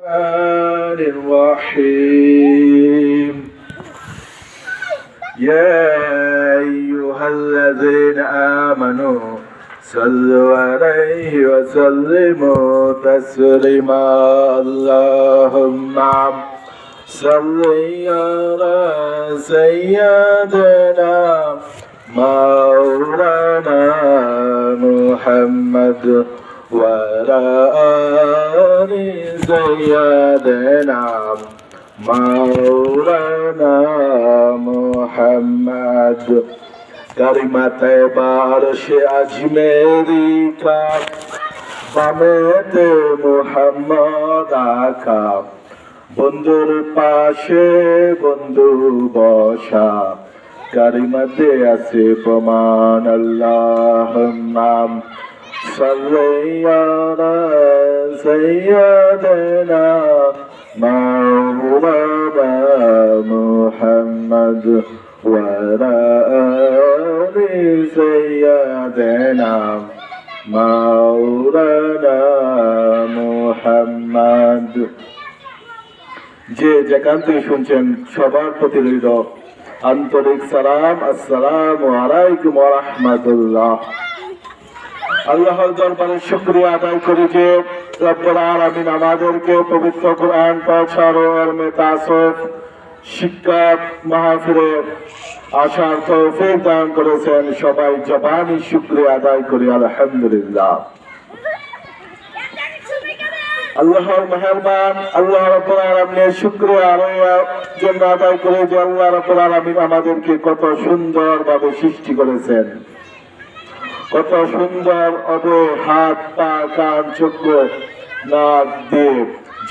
الرحمن الرحيم يا أيها الذين آمنوا صلوا عليه وسلموا تسليما اللهم صل على سيدنا مولانا محمد وعلى آل سيدنا مولانا محمد কারিমাতে বারশে আজমেরি কা বামেতে মুহাম্মদ আকা বন্ধুর পাশে বন্ধু বসা কারিমাতে আছে প্রমাণ আল্লাহুম্মা সাল্লি আলা সাইয়্যিদিনা মাওলানা মুহাম্মদ وعلى آل سيدنا مولانا محمد যে যেখান থেকে শুনছেন সবার প্রতি রইল আন্তরিক সালাম। আসসালামু আলাইকুম ওয়া রাহমাতুল্লাহ। আল্লাহর দরবারে শুকরিয়া আদায় করি যে রব্বুল আলামিন আমাদেরকে পবিত্র কোরআন পৌঁছানোর মেতাসফ শিক্ষা মাহফিলে আসার তৌফিক দান করেছেন। সবাই জবানি শুকরিয়া আদায় করি আলহামদুলিল্লাহ। আল্লাহর মেহেরবান আল্লাহ রাব্বুল আলামিনের শুকরিয়া জন্য আদায় করে যে আল্লাহ রাব্বুল আলামিন আমাদেরকে কত সুন্দর ভাবে সৃষ্টি করেছেন, কত সুন্দর অবে হাত পা কান চক্ষু নাক দিয়ে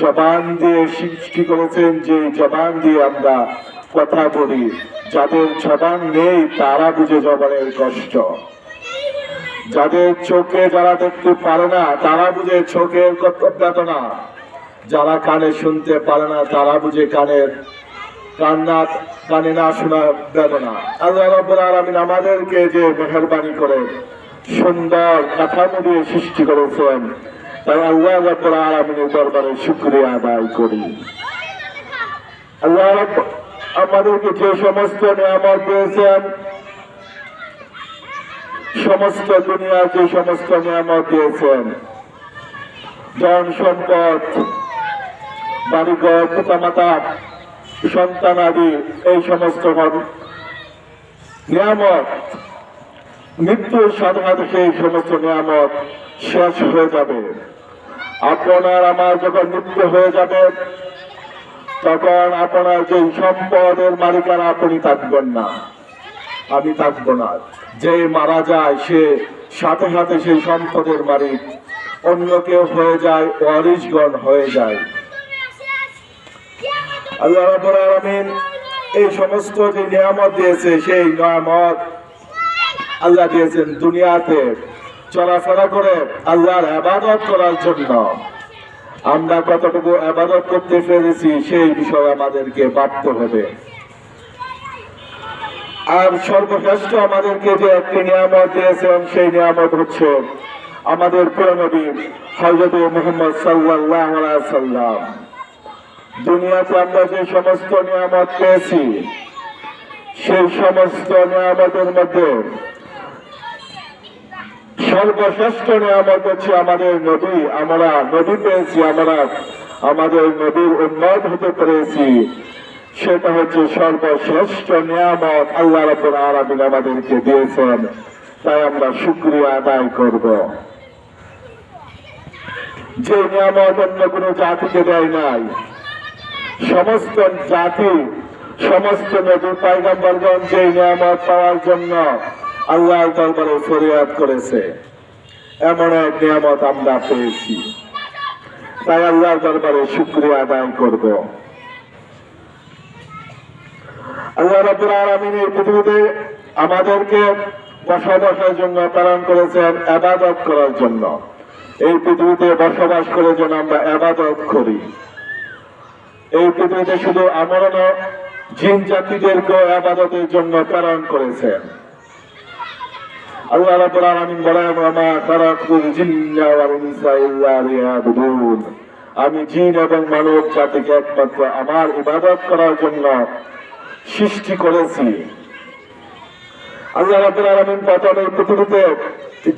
জবান দিয়ে সৃষ্টি করেছেন। যে জবান দিয়ে আমরা কথা বলি, যাদের জবান নেই তারা বুঝে জবানের কষ্ট, যাদের চোখে যারা দেখতে পারে না তারা বুঝে চোখের বেদনা, যারা কানে শুনতে পারে না তারা বুঝে কানে না শোনার বেদনা। আল্লাহ রাব্বুল আলামিন আমাদেরকে যে মেহেরবানি করে সুন্দর কাঠামো দিয়ে সৃষ্টি করেছেন, তাই আল্লাহ রাব্বুল আলামিনের দরবারে শুকরিয়া আদায় করি। আল্লাহ আমাদেরকে যে সমস্ত নিয়ামত দিয়েছেন, সমস্ত দুনিয়া যে সমস্ত নিয়ামত দিয়েছেন, ধন সম্পদ, বাড়িঘর, পিতামাতা, সন্তান আদি, এই সমস্ত নিয়ামত মৃত্যুর সাথে সাথে সেই সমস্ত নিয়ামত শেষ হয়ে যাবে। আপনার আমার যখন মৃত্যু হয়ে যাবে তখন আপনার যে সম্পদের মালিকানা আপনি থাকবেন না, আমি থাকবো না। যে মারা যায় সে সাথে সাথে সেই সম্পদের মালিক অন্য কেউ হয়ে যায়, ওয়ারিশগণ হয়ে যায়। আল্লাহ রাব্বুল আলামিন এই সমস্ত যে নিয়ামত দিয়েছে সেই নিয়ামত আল্লাহ দিয়েছেন দুনিয়াতে চলাফেরা করে আল্লাহর ইবাদত করার জন্য। আমরা কতটুকু ইবাদত করতে পেরেছি সেই বিষয়ে আমাদেরকে ভাবতে হবে। আর সর্বশ্রেষ্ঠ আমাদেরকে যে একটি নিয়ামত দিয়েছেন সেই নিয়ামত হচ্ছে আমাদের প্রিয় নবী হযরত মুহাম্মদ সাল্লাল্লাহু আলাইহি ওয়াসাল্লাম। দুনিয়াতে আমরা যে সমস্ত নিয়ামত পেয়েছি সেই সমস্ত নিয়ামতের মধ্যে সর্বশ্রেষ্ঠ নিয়ামত হচ্ছে আমাদের নবী। আমরা নবী পেয়েছি, আমরা আমাদের নবীর উম্মত হতে পেরেছি, সেটা হচ্ছে সর্বশ্রেষ্ঠ নিয়ামত আল্লাহ রাব্বুল আলামিন আমাদেরকে দিয়েছেন। তাই আমরা শুকরিয়া আদায় করব। যে নিয়ামত অন্য কোনো জাতিকে দেয় নাই, সমস্ত জাতি সমস্ত নবী পয়গম্বরগণ যে নিয়ামত পাওয়ার জন্য আল্লাহর দরবারে ফরিয়াদ করেছে, এমন এক নিয়ামত আমরা পেয়েছি। তাই আল্লাহর দরবারে শুকরিয়া আদায় করব। আল্লাহ রাব্বুল আলামিন এই পৃথিবীতে আমাদেরকে বসবাসের জন্য প্রেরণ করেছেন, ইবাদত করার জন্য। এই পৃথিবীতে বসবাস করে যেন আমরা ইবাদত করি। এই পৃথিবীতে শুধু আমরা না, জিন জাতিদেরকে ইবাদতের জন্য প্রেরণ করেছেন। আল্লাহ রাব্বুল আলামিন বলেন, ওয়া মা খালাকুল জিন্না ওয়াল ইনসা ইল্লা লিয়াবুদুন। আমি জিন এবং মানব জাতিকে একমাত্র আমার ইবাদত করার জন্য সৃষ্টি করেছি। আল্লাহ রাব্বুল আলামিন প্রথমে পৃথিবীতে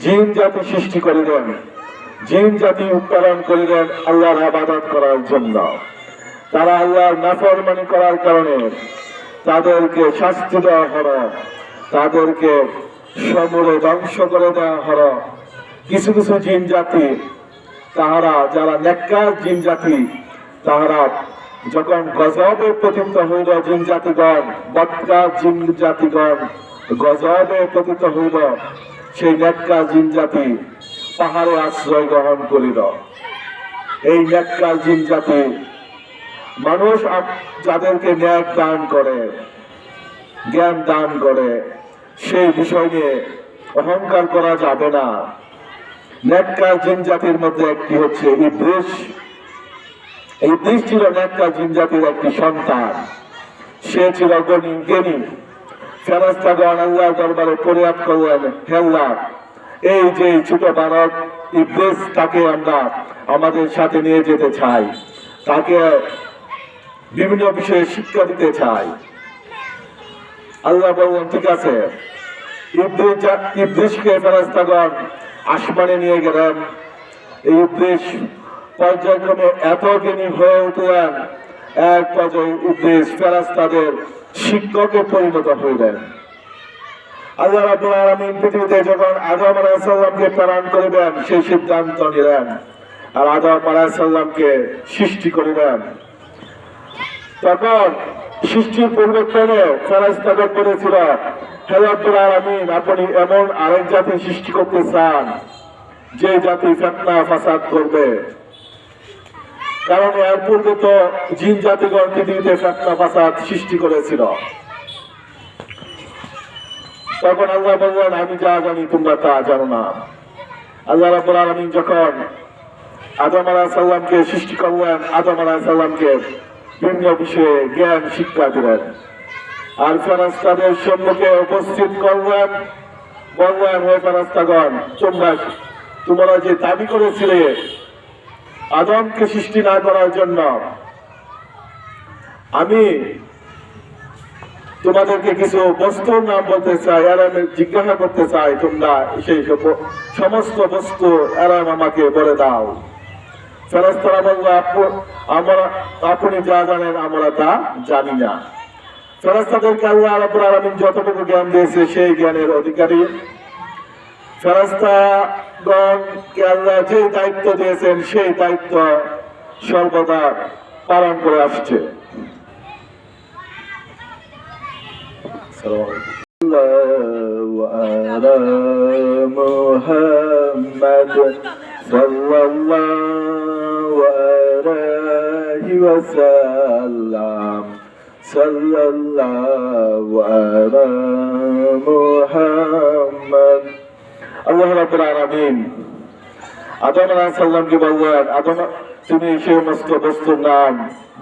জিন জাতি সৃষ্টি করিলেন, জিন জাতি উৎপাদন করিলেন আল্লাহর ইবাদত করার জন্য। তারা আল্লাহর নাফরমানি করার কারণে তাদেরকে শাস্তি দেওয়া হলো, তাদেরকে সমূলে ধ্বংস করে দেওয়া হলো। কিছু কিছু জিন জাতি তাহারা যারা নেককার জিন জাতি তাহারা যখন গজবে পতিত হইল, জিন জাতিগণ বদকার জিন জাতিগণ গজবে পতিত হইল, সেই নেককার জিন জাতি পাহাড়ে আশ্রয় গ্রহণ করিল। এই নেককার জিন জাতি মানুষ যাদেরকে ন্যায় দান করে, জ্ঞান দান করে, সেই বিষয় নিয়ে অহংকার করা যাবে না। নেককার জিন জাতির মধ্যে একটি হচ্ছে ইবলিস। ইবলিস ছিল নেককার জিন জাতির একটি সন্তান। সে ছিল জ্ঞানী। ফেরেশতাগণ আল্লাহর দরবারে ফরিয়াদ করলেন, হে আল্লাহ, এই যে ছোট বালক ইবলিস, তাকে আমরা আমাদের সাথে নিয়ে যেতে চাই, তাকে বিভিন্ন বিষয়ে শিক্ষা দিতে চাই। আল্লাহ বললেন ঠিক আছে। ইবলিসকে ফেরেশতাগণ আসমানে নিয়ে গেলেন। এই ইবলিস পর্যায়ক্রমে এত জ্ঞানী হয়ে উঠলেন, এক পর্যায়ে ইবলিস ফেরেশতাদের শিক্ষকে পরিণত হইলেন। আল্লাহ রাব্বুল আলামিন পৃথিবীতে যখন আদম আলাইহিস সালামকে প্রেরণ করিবেন, সেই সিদ্ধান্ত নিলেন আর আদম আলাইহিস সালামকে সৃষ্টি করিলেন। তখন সৃষ্টির পূর্বক্ষণে ফেরেশতাগণ বলেছিল, হে রাব্বুল আলামিন, আপনি এমন আরেক জাতি সৃষ্টি করতে চান যে জাতি ফিতনা ফাসাদ করবে। কারণ এর পূর্বে তো জিন জাতিগণ পৃথিবীতে ফিতনা ফাসাদ সৃষ্টি করেছিল। তখন আল্লাহ বললেন, আমি যা জানি তোমরা তা জানো না। আল্লাহ রাব্বুল আলামিন যখন আদম আলাইহিস সালামকে সৃষ্টি করলেন, আদম আলাইহিস সালামকে বিভিন্ন বিষয়ে জ্ঞান শিক্ষা দিলেন আর ফেরেশতাদের সম্মুখে উপস্থিত করলেন। বললেন, হে ফেরেশতাগণ, তোমরা যে দাবি করেছিলে আদমকে সৃষ্টি না করার জন্য, আমি তোমাদেরকে কিছু বস্তুর নাম বলতে চাই আর আমি জিজ্ঞাসা করতে চাই, তোমরা সেই সমস্ত বস্তু এরাম আমাকে বলে দাও। ফেরেশতারা বলল, আপনি যা জানেন আমরা তা জানি না। ফেরেশতাদেরকে আল্লাহ রাব্বুল আলামিন যতটুকু জ্ঞান দিয়েছে সেই জ্ঞানের অধিকারী। ফেরেশতাগণকে আল্লাহ যে দায়িত্ব দিয়েছেন সেই দায়িত্ব সর্বদা পালন করে আসছে। আল্লাহ রাব্বুল আলামিন আদম আলাইহিস সালামকে বললেন, আদম, তুমি সেই সমস্ত বস্তুর নাম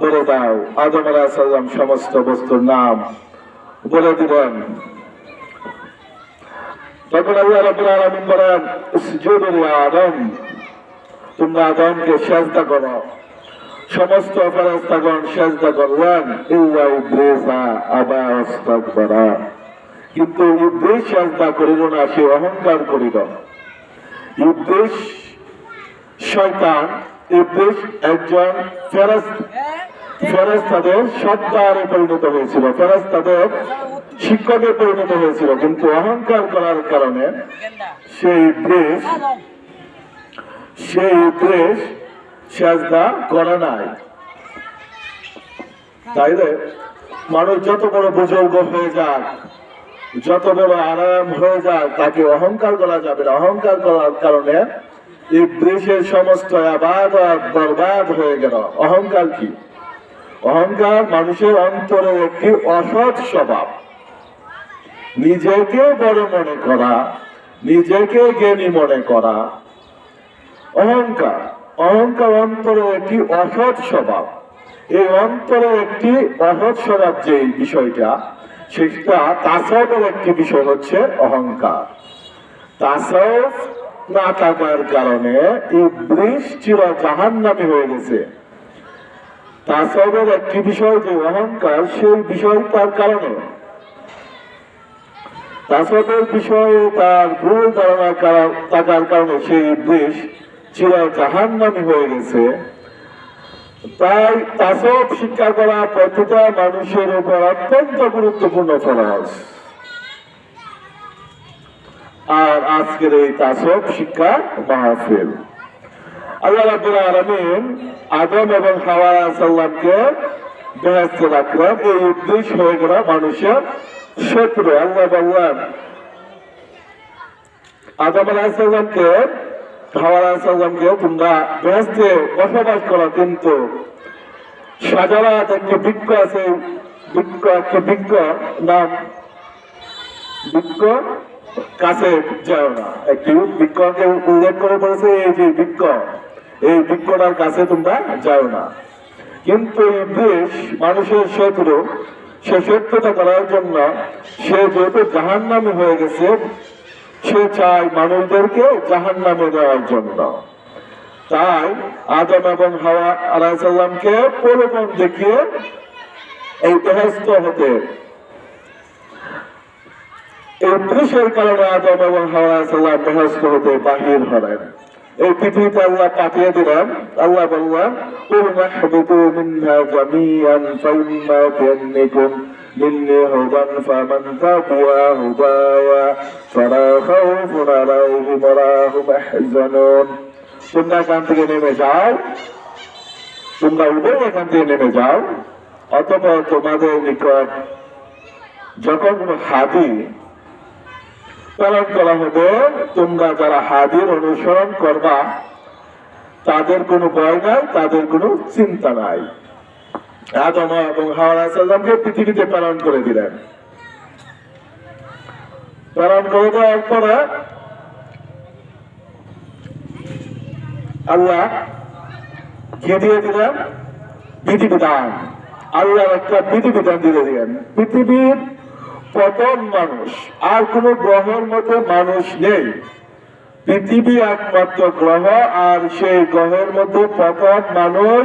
বলে দাও। আদম আলাইহিস সালাম সমস্ত বস্তুর নাম বলে দিলেন। তখন আল্লাহ রাব্বুল আলামিন বলেন, ইসজুদু লি আদম, তোমরা আদমকে সিজদা করো। সমস্ত ফেরেশতাগণ সিজদা করলেন, ইল্লা ইবলিস আবা ওয়াস্তাকবারা। কিন্তু ইবলিস সিজদা করিল না, সে অহংকার করিল। ইবলিস শয়তান, ইবলিস একজন ফেরেশতাদের সর্দারে পরিণত হয়েছিল, ফেরেশতাদের শিক্ষকে পরিণত হয়েছিল, কিন্তু অহংকার করার কারণে সেই ইবলিস সিজদা করে নাই। তাইলে মানুষ যত বড় বুজুর্গ হয়ে যাক, যত বড় আরাম হয়ে যাক, তাকে অহংকার করা যাবে না। অহংকার করার কারণে ইবলিসের সমস্ত ইবাদত বরবাদ হয়ে গেল। অহংকার কি? অহংকার মানুষের অন্তরের একটি অসৎ স্বভাব। নিজেকে বড় মনে করা, নিজেকে জ্ঞানী মনে করা অহংকার। অহংকার অন্তরের একটি অসৎ স্বভাব। এই অন্তরের একটি অসৎ স্বভাব যে বিষয়টা, সেটা তাসাউফের একটি বিষয় হচ্ছে অহংকার। তাসাউফ না থাকার কারণে ইবলীস চির জাহান্নামী হয়ে গেছে। তাসওয়ুফের একটি বিষয় যে অহংকার, সেই বিষয়টার কারণে, তাসওয়ুফের বিষয়ে তার ভুল ধারণা থাকার কারণে সেই ইবলীস চির জাহান্নামী হয়ে গেছে। তাই তাসওয়ুফ শিক্ষা করা প্রতিটা মানুষের উপর অত্যন্ত গুরুত্বপূর্ণ ফরজ। আর আজকের এই তাসওয়ুফ শিক্ষা মাহফিল, আল্লাহ রাব্বুল আলামিন আদম এবং হাওয়া আলাইহিস সালামকে বেহেশতে রাখলেন। এই ইবলীস হয়ে গেল মানুষের শত্রু। আল্লাহ বললেন আদম আলাইহিস সালামকে, হাওয়া আলাইহিস সালামকে, তোমরা বেহেশতে বসবাস করো, কিন্তু শাজারাত একটা বৃক্ষ আছে, একটা বৃক্ষ নাম বৃক্ষ কাছে যাও না। একটি বৃক্ষকে উল্লেখ করে বলেছে, এই যে বৃক্ষ, এই বৃক্ষটার কাছে তোমরা যাও না। কিন্তু ইবলীস মানুষের শত্রু, সে সত্যতা করার জন্য, সে যেহেতু জাহান্নামী হয়ে গেছে, সে চায় মানুষদেরকে জাহান্নামে দেওয়ার জন্য। তাই আদম এবং হাওয়া আলাইহিস সালামকে প্রলোভন দেখিয়ে এই বেহেশত হতে, ইবলীসের কারণে আদম এবং হাওয়া আলাইহিস সালাম বেহেশত হতে বাহির হলেন। এই পৃথিবীতে আল্লাহ পাঠিয়ে দিলেন। আল্লাহ বললেন কুল নাহবিতু মিনহা জামিআন ফাইম্মা তান্নিকুম মিন্নি হুদান ফামান তাবিআ হুদায়া ফালা খাউফুন আলাইহিম ওয়ালা হুম ইয়াহজানুন। তোমরা এখান থেকে নেমে যাও, তোমরা উভয় এখান থেকে নেমে যাও, অথবা তোমাদের নিকট যখন কোনো হাদী প্রেরণ করা হবে, তোমরা যারা হাদীর অনুসরণ করবা তাদের কোনো ভয় নাই, তাদের কোনো চিন্তা নাই। আদম এবং হাওয়া আলাইহিস সালামকে পৃথিবীতে প্রেরণ করে দিলেন। প্রেরণ করে দেওয়ার পরে আল্লাহ কি দিয়ে দিলেন? বিধিবিধান। আল্লাহ একটা বিধিবিধান দিয়ে দিলেন। পৃথিবীর প্রথম মানুষ, আর কোন গ্রহের মধ্যে মানুষ নেই। পৃথিবী একমাত্র গ্রহ, আর সেই গ্রহের মধ্যে প্রথম মানুষ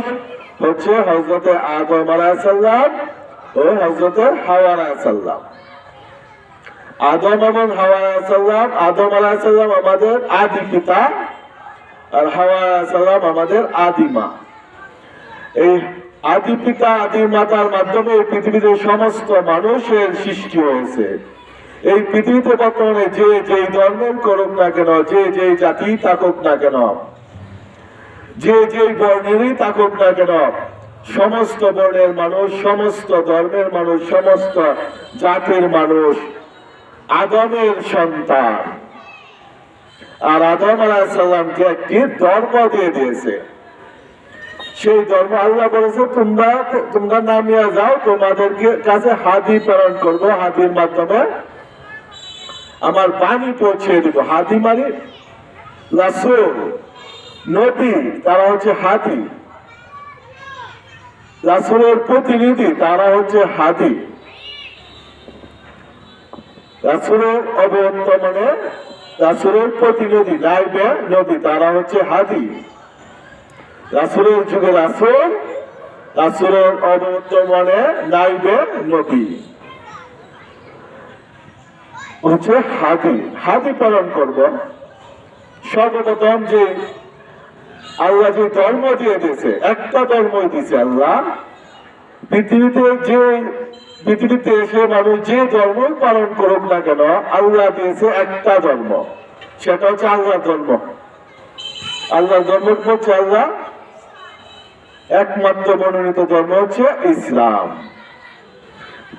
হচ্ছে হযরতে আদম আলাইহিস সালাম ও হযরতে হাওয়া আলাইহিস সালাম। আদম এবং হাওয়া আলাইহিস সালাম, আদম আলাইহিস সালাম আমাদের আদি পিতা, আর হাওয়া আলাইহিস সালাম আমাদের আদি মা। এই আদি পিতা আদি মাতার মাধ্যমে পৃথিবীতে সমস্ত মানুষের সৃষ্টি হয়েছে। এই পৃথিবীতে বর্তমানে যে যেই ধর্মের করুক না কেন, যে যেই জাতি থাকুক না কেন, যে যেই বর্ণেরই থাকুক না কেন, সমস্ত বর্ণের মানুষ, সমস্ত ধর্মের মানুষ, সমস্ত জাতির মানুষ আদমের সন্তান। আর আদম আলাইহিস সালামকে একটি ধর্ম দিয়ে দিয়েছে। সেই ধর্ম আল্লাহ বলেছে তোমরা নামিয়ে যাও, তোমাদেরকে কাছে হাদী প্রেরণ করবো, হাদীর মাধ্যমে আমার বাণী পৌঁছে দিব। হাদী মানে রাসূল, নবী, তারা হচ্ছে হাদী। রাসূলের প্রতিনিধি, তারা হচ্ছে হাদী। রাসূলের অবর্তমানে রাসূলের প্রতিনিধি, নাইবে নবী, তারা হচ্ছে হাদী। রাসূলের যুগে রাসূল, রাসূলের অবর্তমানে নাইবে নবী হচ্ছে হাদী। হাদী পালন করব। সর্বপ্রথম যে আল্লাহ যে ধর্ম দিয়ে দিয়েছে, একটা ধর্মই দিয়েছে আল্লাহ। পৃথিবীতে এসে মানুষ যে ধর্ম পালন করুক না কেন, আল্লাহ দিয়েছে একটা ধর্ম, সেটা হচ্ছে আল্লাহর ধর্ম। আল্লাহর ধর্ম হচ্ছে আল্লাহ একমাত্র মনোনীত ধর্ম হচ্ছে ইসলাম।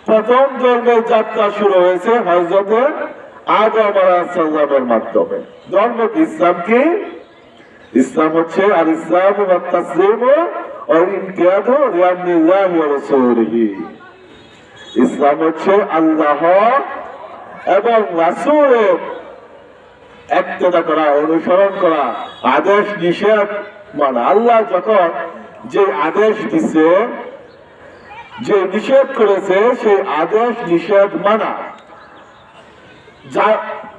প্রথম ধর্মের যাত্রা শুরু হয়েছে হযরতে আদম আলাইহিস সালামের মাধ্যমে। ধর্ম ইসলাম কি? ইসলাম হচ্ছে আর ইসলাম ওয়া তাসলিমু ওয়া ইনকিয়াদু লিআমরিল্লাহি ওয়া রাসূলিহি। ইসলাম হচ্ছে আল্লাহ এবং রাসূলের ইত্তেবা করা, অনুসরণ করা, আদেশ নিষেধ মানা। আল্লাহ যখন যে আদেশ দিছে, যে নিষেধ করেছে, সেই আদেশ নিষেধ মানা।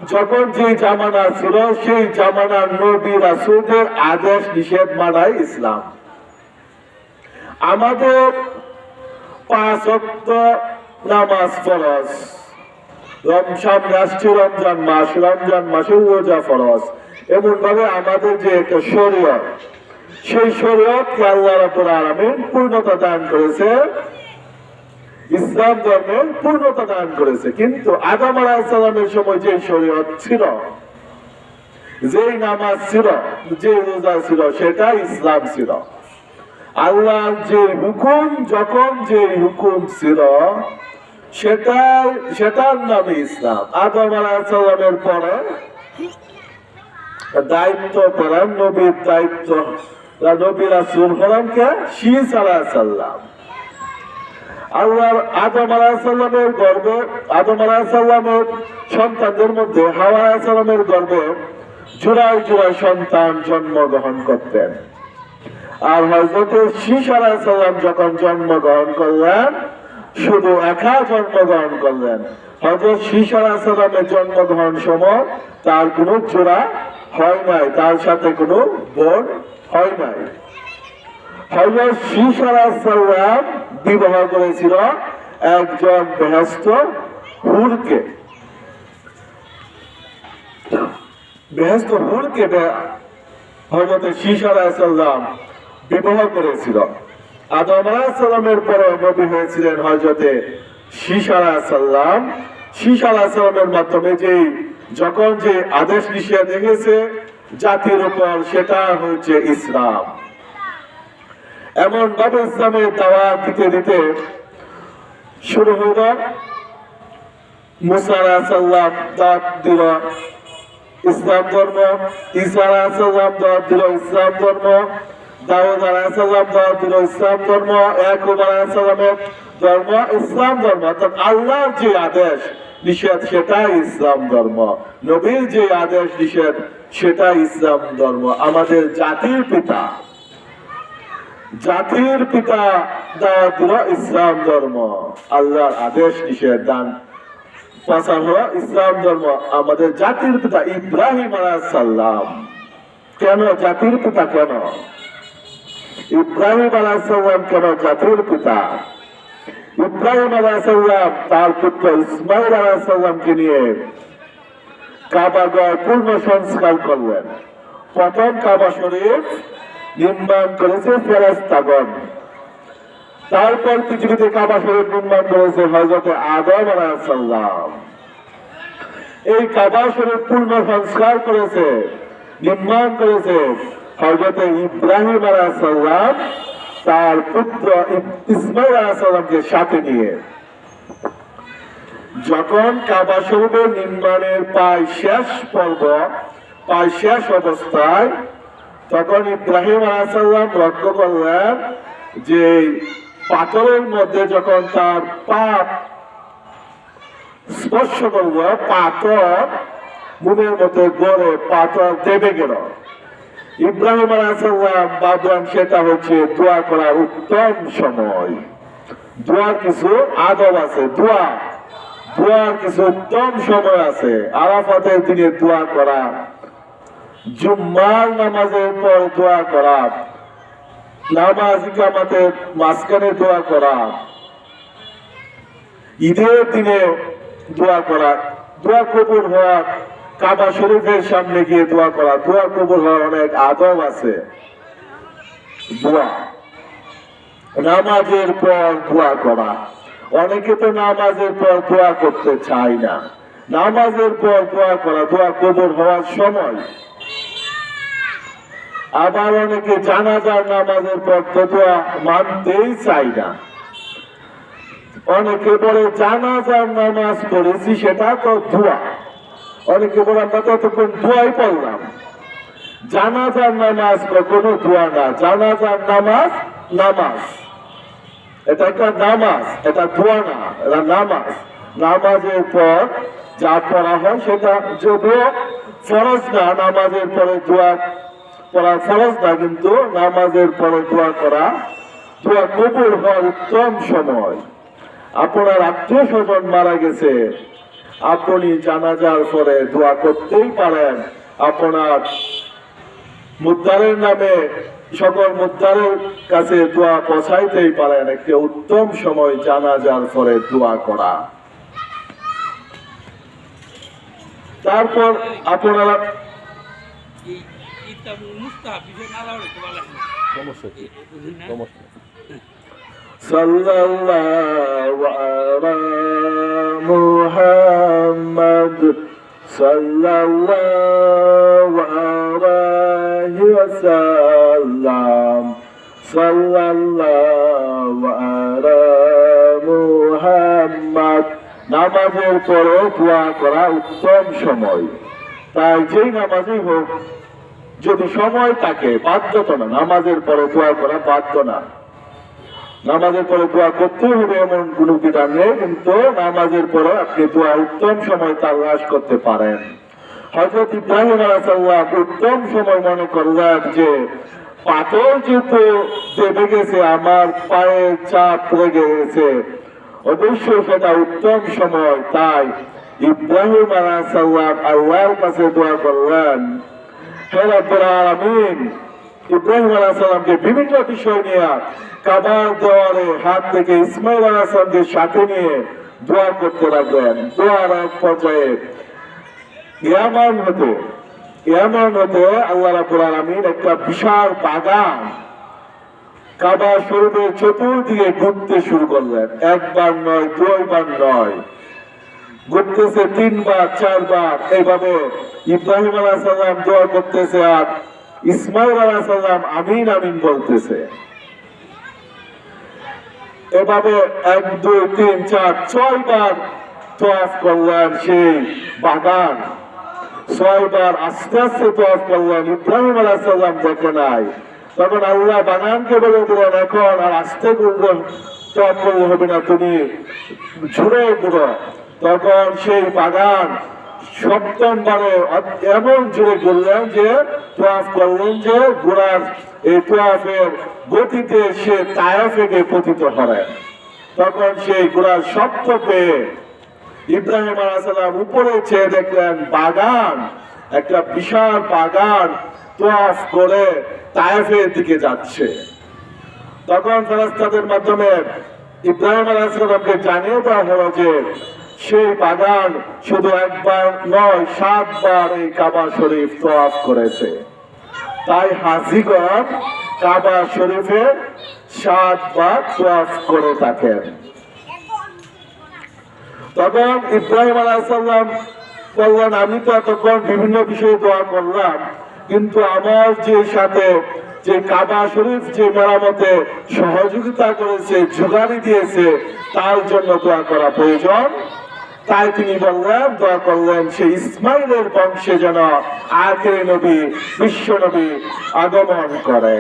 যখন যে জামানা ছিল সেই জামানার নবী রাসূলদের আদেশ নিষেধ মানাই ইসলাম। আমাদের 5 ওয়াক্ত নামাজ ফরজ, সামনে আসছে রমজান মাসে রোজা ফরজ। এমন ভাবে আমাদের যে একটা শরীয়ত, সেই শরীয়তকে আল্লাহ রাব্বুল আলামিন পূর্ণতা দান করেছে, ইসলাম ধর্মের পূর্ণতা দান করেছে। কিন্তু আদম আলাইহিস সালামের সময় যে শরীয়ত ছিল, যেই নামাজ ছিল, যে রোজা ছিল, সেটা ইসলাম ছিল। আল্লাহর যে হুকুম, যখন যে হুকুম ছিল সেটার নামে ইসলাম। আদম আলাইহিস সালামের পরে দায়িত্ব পেলেন, নবীর দায়িত্ব, নবী রাসূল হলেন কে? শীস আলাইহিস সালাম। আল্লাহর আদম আলাইহিস সালামের গর্ভে, আদম আলাইহিস সালামের সন্তানদের মধ্যে হাওয়া আলাইহিস সালামের গর্ভে জোড়ায় জোড়ায় সন্তান জন্মগ্রহণ করতেন। আর হযরত শীস আলাইহিস সালাম যখন জন্মগ্রহণ করলেন, শুধু একা জন্মগ্রহণ করলেন। হযরত শীস আলাইহিস সালামের জন্মগ্রহণ সময় তার কোনো জোড়া হয় নাই, তার সাথে কোনো বোন হয় নাই। হযরত শীস আলাইহিস সালাম বিবাহ করেছিল একজন বেহেশত হুরকে। বেহেশত হুরকে হযরত শীস আলাইহিস সালাম বিবাহ করেছিল। আদম আলাইহিস সালামের পরে নবী হয়েছিলেন হযরত শীস আলাইহিস সালাম। শীস আলাইহিস সালামের মাধ্যমে যখন যে আদেশ নিষেধ দেখেছে জাতির উপর, সেটা হচ্ছে ইসলাম। এমন ভাবে ইসলামের দাওয়াত দিতে দিতে শুরু হইল। মুসা আলাইহিস সালাম দাওয়াত দিল ইসলাম ধর্ম, ঈসা আলাইহিস সালাম দাওয়াত দিল ইসলাম ধর্ম, দাউদ আলাইহিস সালাম দাওয়াত দিল ইসলাম ধর্ম, ইয়াকুব আলাইহিস সালামের ধর্ম ইসলাম ধর্ম। অর্থাৎ আল্লাহর যে আদেশ নিষেধ সেটা ইসলাম ধর্ম, নবীর যে আদেশ নিষেধ সেটা ইসলাম ধর্ম। আমাদের জাতির পিতা দাওয়াত দিল ইসলাম ধর্ম, আল্লাহর আদেশ নিষেধ দান প্রচার হলো ইসলাম ধর্ম। আমাদের জাতির পিতা ইব্রাহিম আলাইহিস সালাম। কেন জাতির পিতা? কেন ইব্রাহিম আলাইহিস সালাম কেন জাতির পিতা? ইব্রাহিম আলাইহিস সালাম তার পুত্র ইসমাঈল আলাইহিস সালামকে নিয়ে কাবা ঘর পূর্ণ সংস্কার করলেন। প্রথম কাবা শরীফ নির্মাণ করেছে ফেরেশতাগণ, তারপর পৃথিবীতে কাবা শরীফ নির্মাণ করেছে হযরত আদম আলাইহিস সালাম। এই কাবা শরীফ পূর্ণ সংস্কার করেছে, নির্মাণ করেছে হযরত ইব্রাহিম আলাইহিস সালাম তার পুত্র ইসমাঈল আলাইহিস সালামকে সাথে নিয়ে। যখন কাবা শরীফের নির্মাণের প্রায় শেষ অবস্থায়, তখন ইব্রাহিম আলাইহিস সালাম লক্ষ্য করলেন যে পাথরের মধ্যে যখন তার পা স্পর্শ করল, পাথর মুখের মধ্যে গড়ে পাথর দেবে গেল। ইব্রাহিম আলাইহিস সালাম ভাবলেন সেটা হচ্ছে দোয়া করার উত্তম সময়। দোয়ার কিছু আদব আছে, দোয়ার কিছু উত্তম সময় আছে। আরাফাতের দিনে দোয়া করা, জুম্মার নামাজের পর দোয়া করা, নামাজ ইকামতের মাঝখানে দোয়া করা, ঈদের দিনে দোয়া করা, দোয়া কবুল হওয়া, কাবা শরীফের সামনে গিয়ে দোয়া করা, দোয়া কবুল হওয়ার অনেক আদব আছে। দোয়া, নামাজের পর দোয়া করা। অনেকে তো নামাজের পর দোয়া করতে চায় না। নামাজের পর দোয়া করা, দোয়া কবুল হওয়ার সময়। আবার অনেকে জানাজার নামাজের পর তো দোয়া মানতেই চায় না। অনেকে বলে জানাজার নামাজ পড়েছি সেটা তো দোয়া। অনেকে বলে আমরা ততক্ষণ দোয়াই পড়লাম। জানাজার নামাজ কখনো দোয়া না। জানাজার নামাজ এটা একটা নামাজ, এটা দোয়া না, এটা নামাজ। নামাজের পর যা পড়া হয় সেটা যদিও ফরজ না, নামাজের পরে দোয়া করা ফরজ না, কিন্তু নামাজের পরে দোয়া করা, দোয়া কবুল হওয়ার উত্তম সময়। আপনার আত্মীয় স্বজন মারা গেছে, আপনি জানাজার পরে দোয়া করতেই পারেন, আপনার মুদ্দারের নামে সকল মুদ্দারের কাছে দোয়া পৌঁছাইতেই পারেন। একটি উত্তম সময় জানাজার পরে দোয়া করা। তারপর আপনারা সাল্লাল্লাহু আলা মুহাম্মাদ সাল্লাল্লাহু আলাইহি ওয়াসাল্লাম সাল্লাল্লাহু আলা মুহাম্মাদ। নামাজের পরে দোয়া করা উত্তম সময়। তাই যেই নামাজই হোক, যদি সময় থাকে, বাধ্যতা না, নামাজের পরে দোয়া করা বাধ্য না। নামাজের পরে দোয়া করতে হবে এমন কোনো বিধান নেই, কিন্তু নামাজের পরে আপনি দোয়া উত্তম সময় তালাশ করতে পারেন। হযরত ইব্রাহিম আলাইহিস সালাম উত্তম সময় মনে করলেন যে পাথর যেহেতু দেবে গেছে, আমার পায়ে চাপ লেগে গেছে, অবশ্যই সেটা উত্তম সময়। তাই ইব্রাহিম আলাইহিস সালাম আল্লাহর কাছে দোয়া করলেন, হে রব্বুল আলামিন। ইব্রাহিম আলাইহিস সালামকে বিভিন্ন বিষয় নিয়ে কাবার দেওয়ালে হাত থেকে ইসমাইল আলাইহিস সালামকে সাথে নিয়ে দোয়া করতে লাগলেন। দোয়ার এক পর্যায়ে ইয়ামান হতে আল্লাহ রাব্বুল আলামিন একটা বিশাল বাগান কাবা শরীফের চতুর্দিকে ঘুরতে শুরু করলেন। একবার নয়, দুইবার নয়, ঘুরতেছে 3 বার 4 বার। এইভাবে ইব্রাহিম আলাইহিস সালাম দোয়া করতেছে আর ইসমাইল আলাইহিস সালাম আমিন আমিন বলতেছে। এভাবে 1 2 3 4 6 বার তওয়াফ করলেন সেই বাগান। 6 বার আস্তে আস্তে তওয়াফ করলেন। ইব্রাহিম আলাইহিস সালাম দেখে নাই। তখন আল্লাহ বাগানকে বলে দিলেন, এখন আর আস্তে করবেন তওয়াফ করলে হবে না, তুমি জোরে ঘুরো। তখন সেই বাগান 7ম বারে এমন জোরে ঘুরলেন যে তওয়াফ করলেন যে ঘোড়ার এই তওয়াফের গতিতে সে তায়েফে গিয়ে পতিত হলেন। তখন সেই ঘোড়ার শব্দ পেয়ে ইব্রাহিম আলাইহিস সালাম উপরে চেয়ে দেখলেন বাগান, একটা বিশাল বাগান তওয়াফ করে তায়েফের দিকে যাচ্ছে। তখন ফেরেশতাদের মাধ্যমে ইব্রাহিম আলাইহিস সালামকে জানিয়ে দেওয়া হলো যে সেই বাগান শুধু একবার নয়, 7 বার এই কাবা শরীফ তওয়াফ করেছে। তাই হাজীগণ কাবা শরীফে 7 বার তওয়াফ করে থাকেন। তখন ইব্রাহিম আলাইহিস সালাম বললেন, আমি তো এতক্ষণ বিভিন্ন বিষয়ে দোয়া করলাম, কিন্তু আমার যে সাথে যে কাবা শরীফ যে মেরামতে সহযোগিতা করেছে, জোগাড়ি দিয়েছে, তার জন্য দোয়া করা প্রয়োজন। তাই তিনি বললেন, দোয়া করলেন সেই ইসমাইলের বংশে যেন আখেরি নবী, বিশ্ব নবী আগমন করে।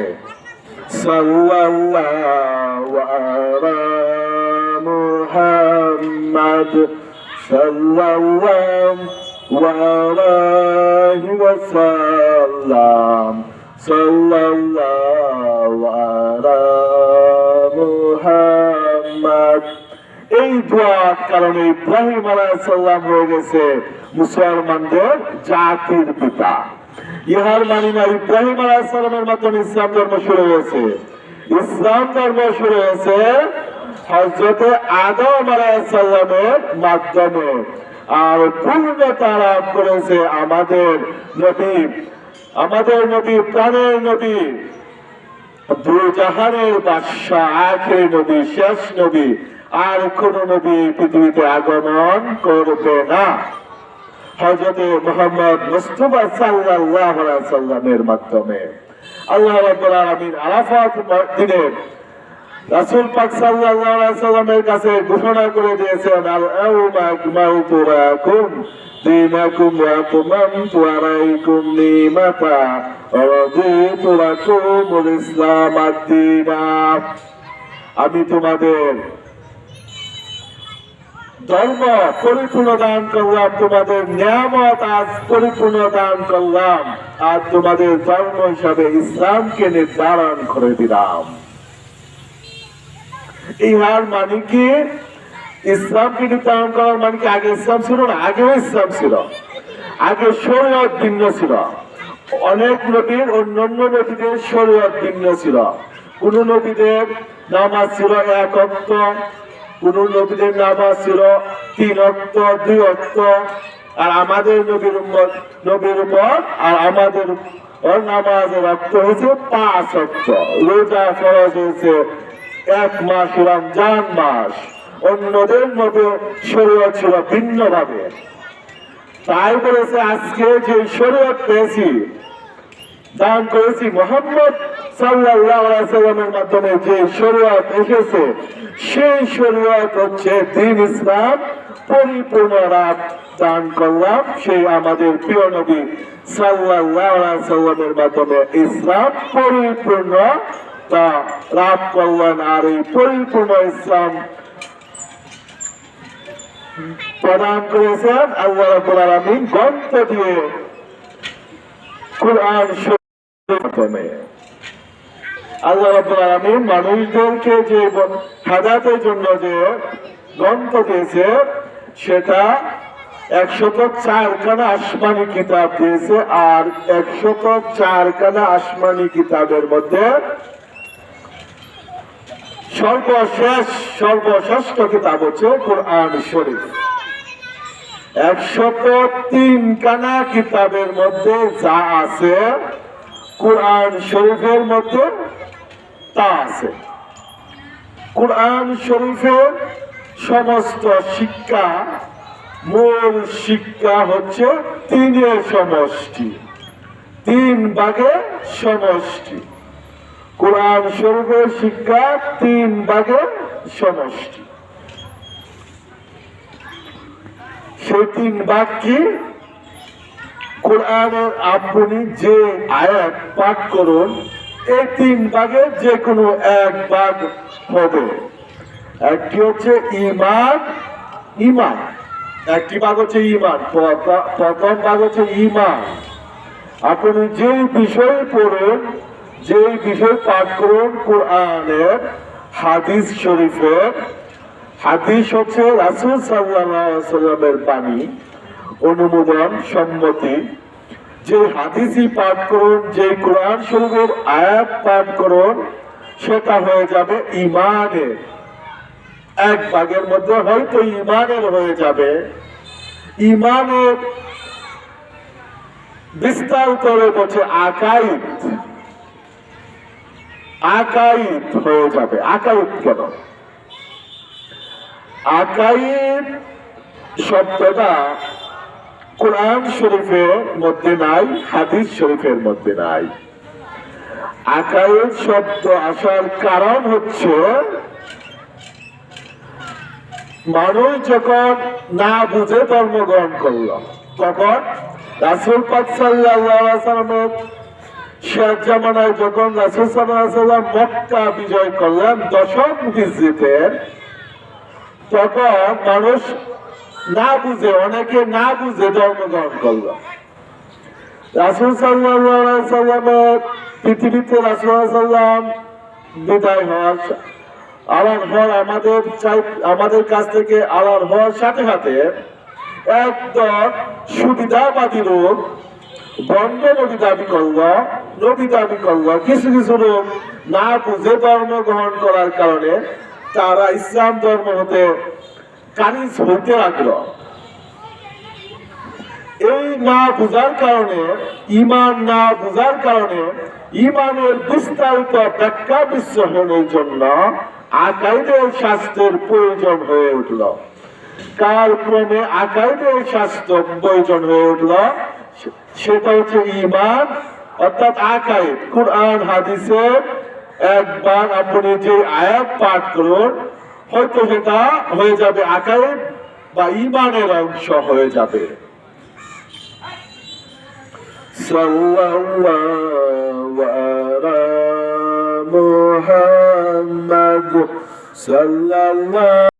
সাল্লাল্লাহু আলা মুহাম্মাদ সাল্লাল্লাহু আলাইহি ওয়াসাল্লাম সাল্লাল্লাহু আলা মুহাম্মাদ। এই দোয়ার কারণে ইব্রাহিম আলাইহিস সালাম হয়ে গেছে মুসলমানদের জাতির পিতা। ইহার মানে না ইব্রাহিম আলাইহিস সালামের মাধ্যমে ইসলাম ধর্ম শুরু হয়েছে। ইসলাম ধর্ম শুরু হয়েছে হযরত আদম আলাইহিস সালামের মাধ্যমে, আর পূর্ণতা লাভ করেছে আমাদের নবী, প্রাণের নবী, দুজাহানের বাদশা, আখেরি নবী, শেষ নবী। আর কোন নবী পৃথিবীতে আগমন করবে না হযরত মুহাম্মদ মুস্তাফা সাল্লাল্লাহু আলাইহি সাল্লামের মাধ্যমে। আল্লাহ রাব্বুল আলামিন আরাফাত দিনে রাসূল পাক সাল্লাল্লাহু আলাইহি সাল্লামের কাছে ঘোষণা করে দিয়েছেন, আল ইয়াউমা আকমালতু লাকুম দীনাকুম ওয়া আতমামতু আলাইকুম নি'মাতা ওয়া রাদিতু লাকুমুল ইসলাম আদ-দীনা। আমি তোমাদের ধর্ম পরিপূর্ণ দান করলাম, তোমাদের নিয়ামত আজ পরিপূর্ণ দান করলাম, আর তোমাদের ধর্ম হিসাবে ইসলামকে নির্ধারণ করে দিলাম। ইহার মানে কি? ইসলামকে নির্ধারণ করার মানে কি আগে ইসলাম ছিল না? আগেও ইসলাম ছিল, আগে শরীয়ত ভিন্ন ছিল। অনেক নবীর অন্যান্য নবীদের শরীয়ত ভিন্ন ছিল। কোন নবীদের নামাজ ছিল 1 ওয়াক্ত, কোন নবীদের নামাজ ছিল 3 ওয়াক্ত, 2 ওয়াক্ত। আর আমাদের নবীর উপর আর আমাদের নামাজের ওয়াক্ত হয়েছে 5 ওয়াক্ত। রোজা ফরজ হয়েছে 1 মাস, রমজান মাস। অন্যদের মধ্যে শরীয়ত ছিল ভিন্ন ভাবে। তাই বলেছে আজকে যে শরীয়ত পেয়েছি, দান করেছি মুহাম্মদ সাল্লাল্লাহু আলাইহি ওয়াসাল্লামের মাধ্যমে, যে শরীয়ত এসেছে সেই শরীয়ত হচ্ছে দ্বীন ইসলাম। পরিপূর্ণ রাত দান করলাম সেই আমাদের প্রিয় নবী সাল্লাল্লাহু আলাইহি ওয়াসাল্লামের মাধ্যমে ইসলাম পরিপূর্ণ তা লাভ করলেন। আর এই পরিপূর্ণ ইসলাম প্রদান করেছেন আল্লাহ রাব্বুল আলামিন গ্রন্থ দিয়ে, কুরআন শরীফের মাধ্যমে। আল্লাহ রাব্বুল আলামিন মানুষদেরকে যে হেদায়েতের জন্য যে গ্রন্থ দিয়েছে সেটা 104 খানা আসমানি কিতাব দিয়েছে। আর 104 খানা আসমানি কিতাবের মধ্যে সর্বশ্রেষ্ঠ কিতাব হচ্ছে কুরআন শরীফ। 103 খানা কিতাবের মধ্যে যা আছে কুরআন শরীফের মধ্যে তা আছে। কুরআন শরীফের সমস্ত শিক্ষা, মূল শিক্ষা হচ্ছে 3 সমষ্টি, 3 ভাগে সমষ্টি। কুরআন শরীফের শিক্ষা 3 ভাগে সমষ্টি। সেই 3 ভাগ কি? কোরআনের আপনি যে আয়াত পাঠ করুন এই 3 ভাগের যে কোনো 1 ভাগ হবে। একটি হচ্ছে ঈমান, একটি ভাগ হচ্ছে ঈমান। প্রথম ভাগ হচ্ছে ঈমান। আপনি যে বিষয় পড়ুন, যে বিষয় পাঠ করুন কোরআনের, হাদিস শরীফের, হাদিস হচ্ছে রাসূল সাল্লাল্লাহু আলাইহি ওয়াসাল্লামের বাণী, অনুমোদন, সম্মতি। যে হাদিসই পাঠ করুন, যে কোরআন শরীফের আয়াত পাঠ করুন, সেটা হয়ে যাবে ঈমানের 1 ভাগের মধ্যে, হয়তো ঈমানের হয়ে যাবে। ঈমানের বিস্তারিত হচ্ছে আকাইদ, আকাইদ হয়ে যাবে। আকাইদ কেন? আকাইদ শব্দটা কোরআন শরীফের মধ্যে নাই, হাদিস শরীফের মধ্যে নাই। আকাইদ শব্দ আসার কারণ হচ্ছে মানুষ যখন না বুঝে ধর্মগ্রহণ করল, তখন রাসূল পাক সাল্লাল্লাহু আলাইহি ওয়াসাল্লামের শেষ জামানায় যখন রাসূল সাল্লাল্লাহু আলাইহি ওয়াসাল্লাম মক্কা বিজয় করলেন 10ম হিজরিতে, তখন মানুষ না বুঝে, অনেকে না বুঝে ধর্মগ্রহণ করল। রাসূল সাল্লাল্লাহু আলাইহি ওয়াসাল্লামের পৃথিবীতে রাসূল সাল্লাম বিদায় হওয়ার, আলাদা হওয়ার, আমাদের কাছ থেকে আলাদা হওয়ার সাথে সাথে একদম সুবিধাবাদী লোক বন্ধ নবী দাবি করল। কিছু কিছু লোক না বুঝে ধর্ম গ্রহণ করার কারণে তারা ইসলাম ধর্ম হতে খারিজ হইতে লাগলো। এই না বুঝার কারণে, ঈমান না বুঝার কারণে ঈমানের বিস্তারিত ব্যাখ্যা বিশ্লেষণের জন্য আকাইদের শাস্ত্রের প্রয়োজন হয়ে উঠল। কালক্রমে আকাইদের শাস্ত্র প্রয়োজন হয়ে উঠল। সেটা হচ্ছে ঈমান, অর্থাৎ আকাইদ। কুরআন হাদিসের একবার আপনি যে আয়াত পাঠ করুন, হয়তো সেটা হয়ে যাবে আকাইদ বা ঈমানের অংশ হয়ে যাবে। সাল্লাল্লাহু আলা মুহাম্মাদ সাল্লাল্লাহু